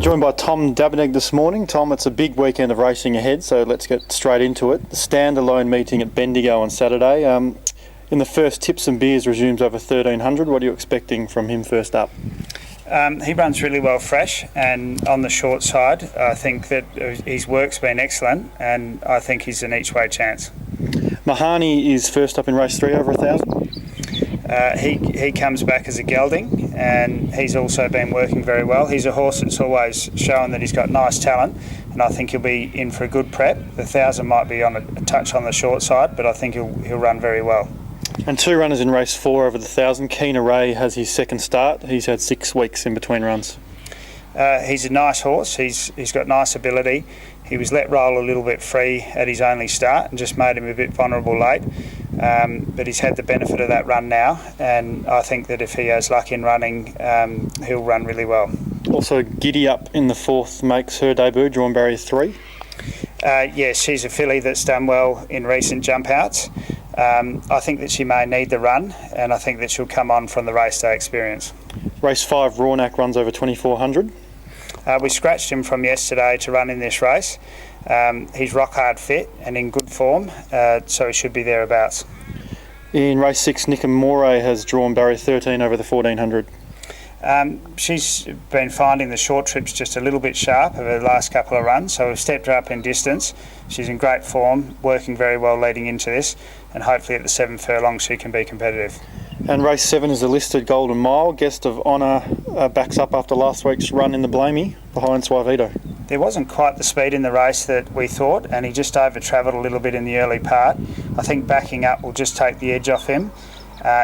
Joined by Tom Dabernig this morning. Tom, it's a big weekend of racing ahead, so let's get straight into it. The standalone meeting at Bendigo on Saturday. In the first, Tips and Beers resumes over 1300. What are you expecting from him first up? He runs really well fresh, and on the short side I think that his work's been excellent, and I think he's an each way chance. Mahani is first up in race 3 over 1,000. He comes back as a gelding, and he's also been working very well. He's a horse that's always shown that he's got nice talent, and I think he'll be in for a good prep. The 1,000 might be on a touch on the short side, but I think he'll run very well. And 2 runners in race 4 over the 1,000. Keen Array has his second start. He's had 6 weeks in between runs. He's a nice horse. He's got nice ability. He was let roll a little bit free at his only start and just made him a bit vulnerable late. But he's had the benefit of that run now, and I think that if he has luck in running, he'll run really well. Also, Giddy Up in the 4th makes her debut, drawn barrier 3. Yes, she's a filly that's done well in recent jump outs. I think that she may need the run, and I think that she'll come on from the race day experience. Race 5, Rawnak runs over 2,400. We scratched him from yesterday to run in this race. He's rock hard fit and in good form, so he should be thereabouts. In race 6, Nick Moray has drawn barrier 13 over the 1,400. She's been finding the short trips just a little bit sharp over the last couple of runs, so we've stepped her up in distance. She's in great form, working very well leading into this, and hopefully at the 7 furlongs she can be competitive. And race 7 is the listed Golden Mile. Guest of Honour backs up after last week's run in the Blamey behind Suavito. There wasn't quite the speed in the race that we thought, and he just over-travelled a little bit in the early part. I think backing up will just take the edge off him.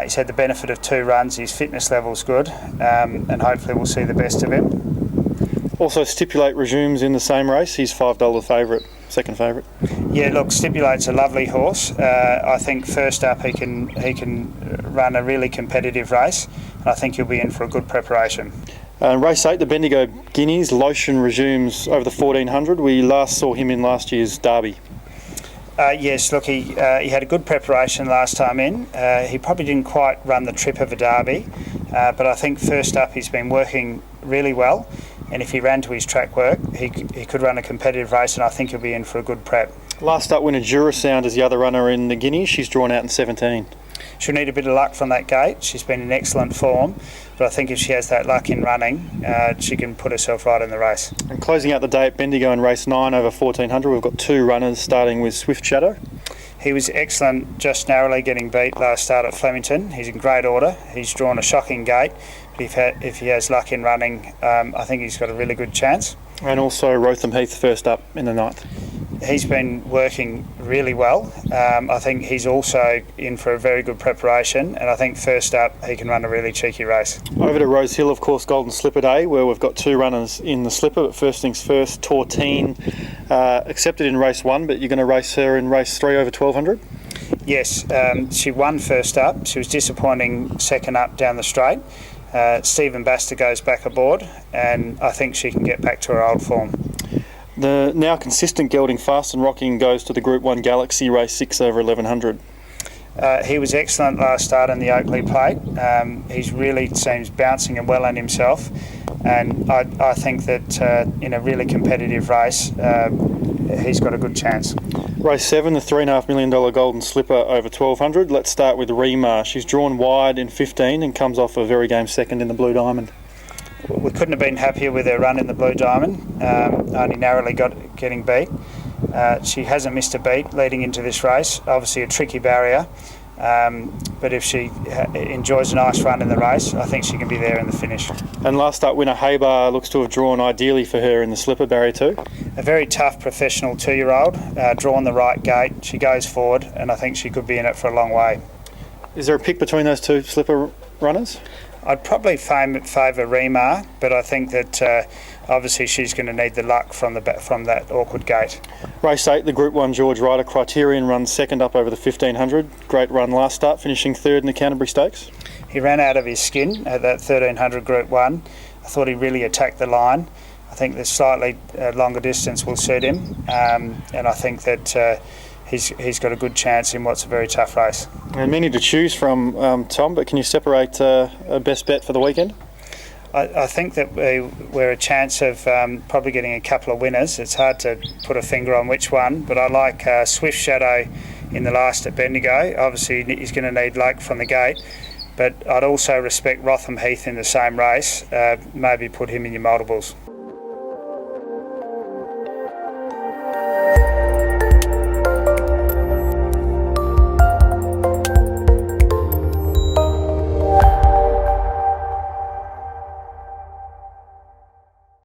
He's had the benefit of 2 runs, his fitness level's good, and hopefully we'll see the best of him. Also, Stipulate resumes in the same race. He's $5 favourite, second favourite. Yeah, look, Stipulate's a lovely horse. I think first up he can run a really competitive race, and I think he'll be in for a good preparation. Race 8, the Bendigo Guineas. Lotion resumes over the 1,400. We last saw him in last year's Derby. Yes, look, he had a good preparation last time in. He probably didn't quite run the trip of a Derby, but I think first up he's been working really well, and if he ran to his track work, he could run a competitive race, and I think he'll be in for a good prep. Last up winner Jurasound is the other runner in the Guineas. She's drawn out in 17. She'll need a bit of luck from that gate. She's been in excellent form, but I think if she has that luck in running, she can put herself right in the race. And closing out the day at Bendigo in race 9 over 1,400, we've got 2 runners, starting with Swift Shadow. He was excellent, just narrowly getting beat last start at Flemington. He's in great order. He's drawn a shocking gate, but if he has luck in running, I think he's got a really good chance. And also Rotham Heath first up in the 9th. He's been working really well. I think he's also in for a very good preparation, and I think first up he can run a really cheeky race. Over to Rosehill, of course, Golden Slipper Day, where we've got 2 runners in the slipper. But first things first, Tortine accepted in race 1, but you're going to race her in race 3 over 1,200? Yes, she won first up. She was disappointing second up down the straight. Stephen Baster goes back aboard, and I think she can get back to her old form. The now consistent gelding Fast and Rocking goes to the Group 1 Galaxy race 6 over 1,100. He was excellent last start in the Oakley Plate. He's really seems bouncing and well in himself, and I think that in a really competitive race he's got a good chance. Race 7, the $3.5 million Golden Slipper over 1,200. Let's start with Remar. She's drawn wide in 15 and comes off a very game second in the Blue Diamond. We couldn't have been happier with her run in the Blue Diamond, only narrowly getting beat. She hasn't missed a beat leading into this race, obviously a tricky barrier, but if she enjoys a nice run in the race, I think she can be there in the finish. And last up winner Haybar looks to have drawn ideally for her in the slipper, barrier 2. A very tough professional 2-year-old, drawn the right gate, she goes forward, and I think she could be in it for a long way. Is there a pick between those 2 slipper runners? I'd probably favour Remar, but I think that obviously she's going to need the luck from that awkward gate. Race 8, the Group 1 George Ryder Criterion runs second up over the 1,500. Great run last start, finishing 3rd in the Canterbury Stakes. He ran out of his skin at that 1,300 Group 1. I thought he really attacked the line. I think the slightly longer distance will suit him, and I think that he's got a good chance in what's a very tough race. And many to choose from, Tom, but can you separate a best bet for the weekend? I think that we're a chance of probably getting a couple of winners. It's hard to put a finger on which one, but I like Swift Shadow in the last at Bendigo. Obviously, he's going to need luck from the gate, but I'd also respect Rotham Heath in the same race. Maybe put him in your multiples.